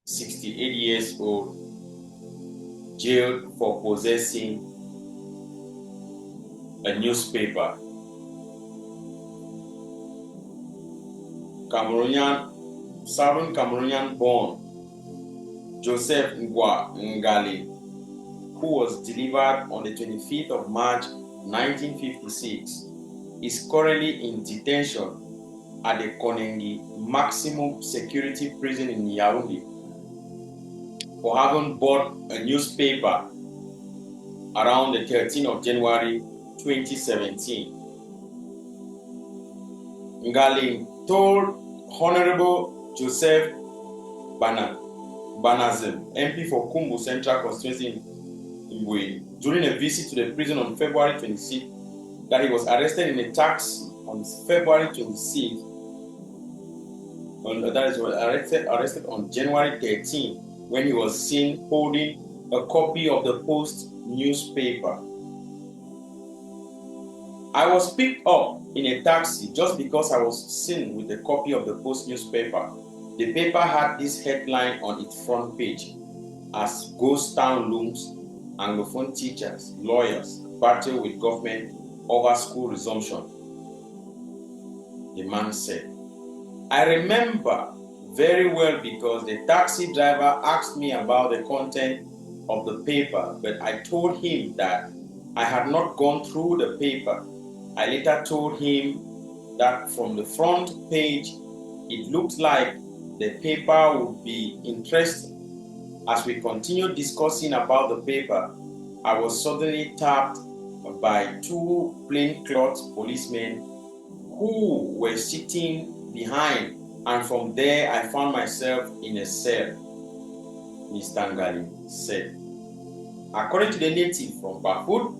68 years old, jailed for possessing a newspaper. Southern Cameroonian born Joseph Guali, who was delivered on the 25th of March 1956, is currently in detention at the Konengi maximum security prison in Yaoundé for having bought a newspaper around the 13th of January 2017. Ngali told Honorable Joseph Banazem, MP for Kumbu Central Constituency in Guali, during a visit to the prison on February 26, that he was arrested in a taxi on February 26th. Arrested on January 13 when he was seen holding a copy of the Post newspaper. I was picked up in a taxi just because I was seen with a copy of the Post newspaper. The paper had this headline on its front page: "As ghost town looms, Anglophone teachers, lawyers battle with government over school resumption," the man said. I remember very well because the taxi driver asked me about the content of the paper, but I told him that I had not gone through the paper. I later told him that from the front page, it looked like the paper would be interesting. As we continued discussing about the paper, I was suddenly tapped by two plainclothes policemen who were sitting behind, and from there I found myself in a cell, Mr. Ngali said. According to the native from Bafut,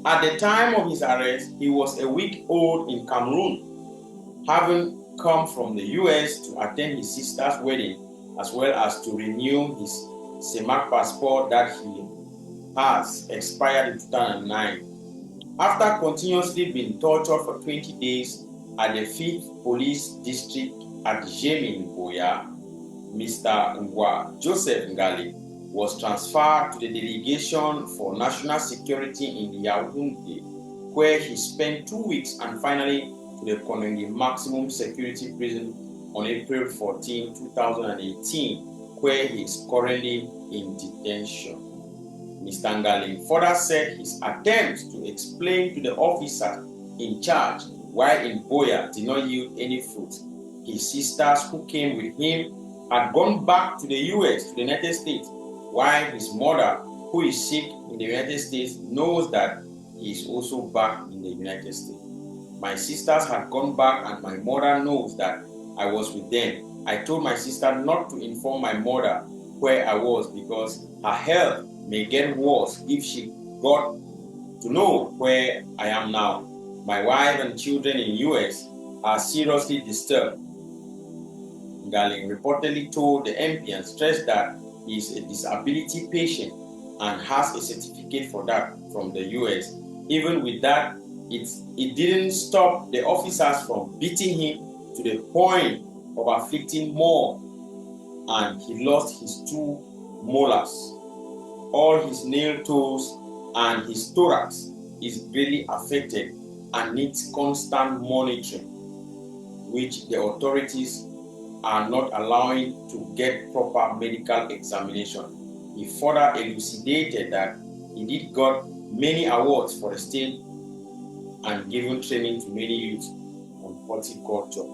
at the time of his arrest, he was a week old in Cameroon, having come from the US to attend his sister's wedding, as well as to renew his CEMAC passport that he has expired in 2009. After continuously being tortured for 20 days at the 5th Police District at Jemi in Boya, Mr. Joseph Ngali was transferred to the Delegation for National Security in Yaoundé, where he spent 2 weeks, and finally to the Konengi Maximum Security Prison on April 14, 2018, where he is currently in detention. Mr. Ngali further said his attempts to explain to the officer in charge while in Boya did not yield any fruit. His sisters who came with him had gone back to the US, to the United States, while his mother, who is sick in the United States, knows that he is also back in the United States. My sisters had gone back and my mother knows that I was with them. I told my sister not to inform my mother where I was because her health may get worse if she got to know where I am now. My wife and children in US are seriously disturbed. Ngali reportedly told the MP and stressed that he is a disability patient and has a certificate for that from the US. Even with that, it didn't stop the officers from beating him to the point of afflicting more, and he lost his 2 molars. All his nail toes and his thorax is greatly affected and needs constant monitoring, which the authorities are not allowing to get proper medical examination. He further elucidated that he did got many awards for the state and given training to many youths on horticulture.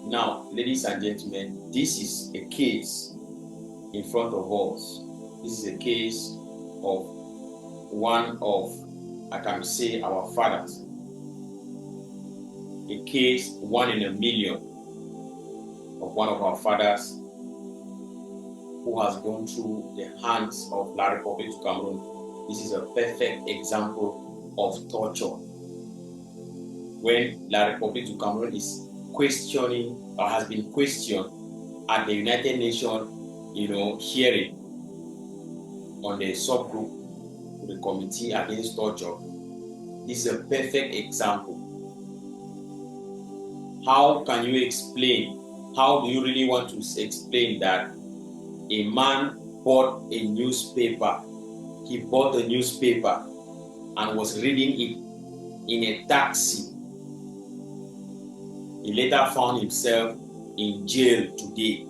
Now, ladies and gentlemen, this is a case in front of us. This is a case of one of, I can say, our fathers. A case 1 in a million of one of our fathers who has gone through the hands of La République du Cameroon. This is a perfect example of torture. When La République du Cameroon is questioning or has been questioned at the United Nations, hearing on the subgroup, the Committee Against Torture, this is a perfect example. How can you explain? How do you really want to explain that a man bought a newspaper. He bought a newspaper and was reading it in a taxi. He later found himself in jail today.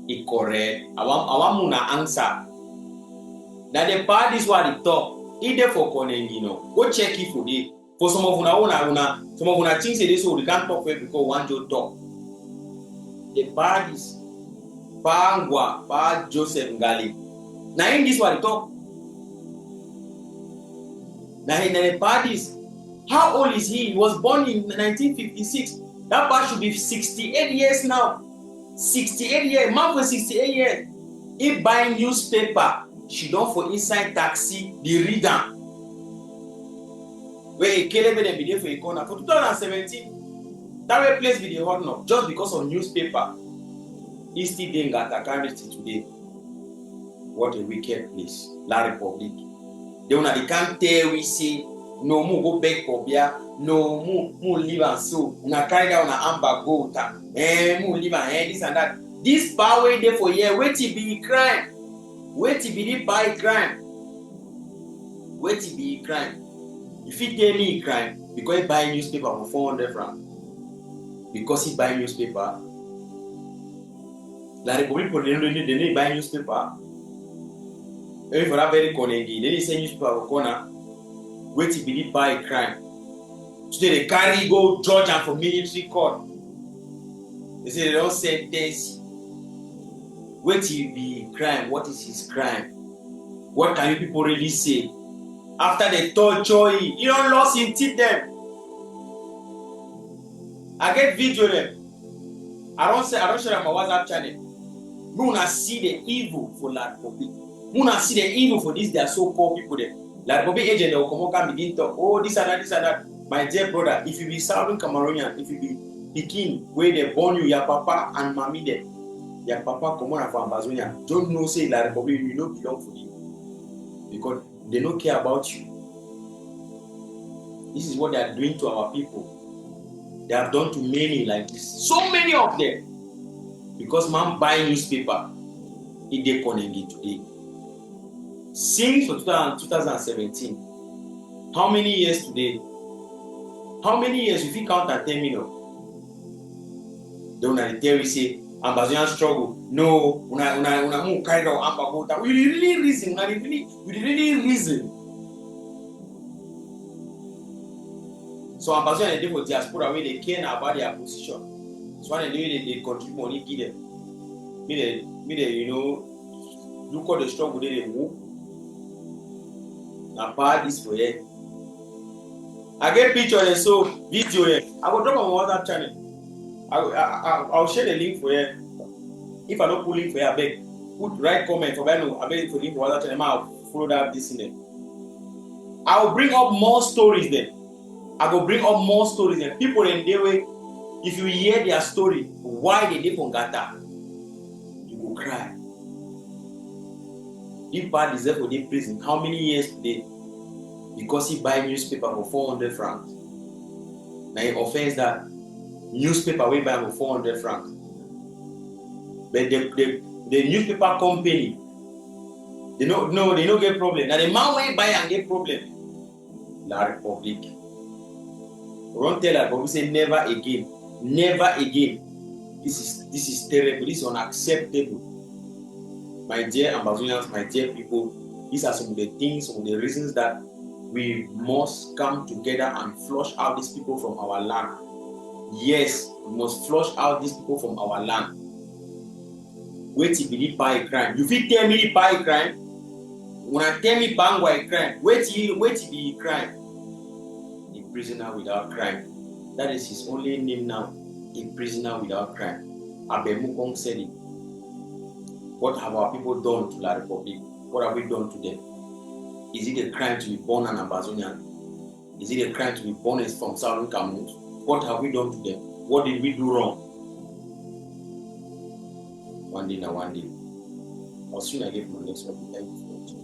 He correct. I want to answer. Now the part is what he talk. Either for Konengino, go check it for it. For some of una things say this, so we can't talk because one joke talk. The part is Pangwa, Pa Joseph Guali. Now in this what he talk. Now in the part is, how old is he? He was born in 1956. That part should be 68 years now. 68 years. Man for 68 years. He buy newspaper. She don't for inside taxi. The reader. Where he came in video for a corner. For 2017, that way place video hot now. Just because of newspaper. He still didn't got a charity today. What a wicked place. La Republic. They can't tell we say no more go back for beer. No more live and so. Una carry down na Ambazonia. More live and this and that. This power there for year. Wait till be crime. Wait till be the buy crime. Wait till be crime. If he tell me crime because he buy newspaper for 400 francs. Because he buy newspaper. La Republic for they buy newspaper. If for that very Konegi, they say newspaper for corner. Wait till be the buy crime. Today they carry go judge and for military court. They say they don't sentence. Wait till be crime. What is his crime? What can you people really say? After they torture him, he don't lost him teeth them. I get video them. I don't share on my WhatsApp channel. We wanna see the evil for La Republic. We wanna see the evil for this their so-called people there. La Republic agent they will come and begin talk. Oh, this and that, this and that. My dear brother, if you be Southern Cameroonian, if you be Pekin, where they born you, your papa and mommy there, your papa come on from Ambazonia, don't know say La Republic, you don't belong for you. Because they don't care about you. This is what they are doing to our people. They have done to many like this. So many of them. Because man buy newspaper, he dey Konegi today. Since 2017, how many years today? How many years if you count at 10 million? Don't tell you say Ambazonian struggle. No, una carry out Ambazonia. We really reason. We really reason. So Ambazonia they for diaspora where they care about their position. So when they contribute money, give them. Me they you know look at the struggle they move. Now part is for you. I get picture and so video here. I will drop on my WhatsApp channel. I'll share the link for you. If I don't put link for you, I beg. Put right comment for me. I beg for link for WhatsApp channel. I'll follow that this in there. I will bring up more stories there. I will bring up more stories there. People in their way. If you hear their story, why they live on Gata, you will cry. If bad deserve for the prison, how many years today? Because he buy newspaper for 400 francs. Now he offends that newspaper we buy for 400 francs. But the newspaper company, they don't get problem. Now the man when buy and get problem. La Republic. Don't tell La Republic say never again. Never again. This is terrible. This is unacceptable. My dear Ambazonians, my dear people, these are some of the things, some of the reasons that we must come together and flush out these people from our land. Yes, we must flush out these people from our land. Wait till be buy crime. You fit tell me buy crime? When I tell me bangwa crime, wait till be crime. A prisoner without crime. That is his only name now. A prisoner without crime. Abemukong said it. What have our people done to La Republic? What have we done to them? Is it a crime to be born an Ambazonian? Is it a crime to be born from Southern Cameroon? What have we done to them? What did we do wrong? One day. I'll soon I get my next one. Thank you for watching.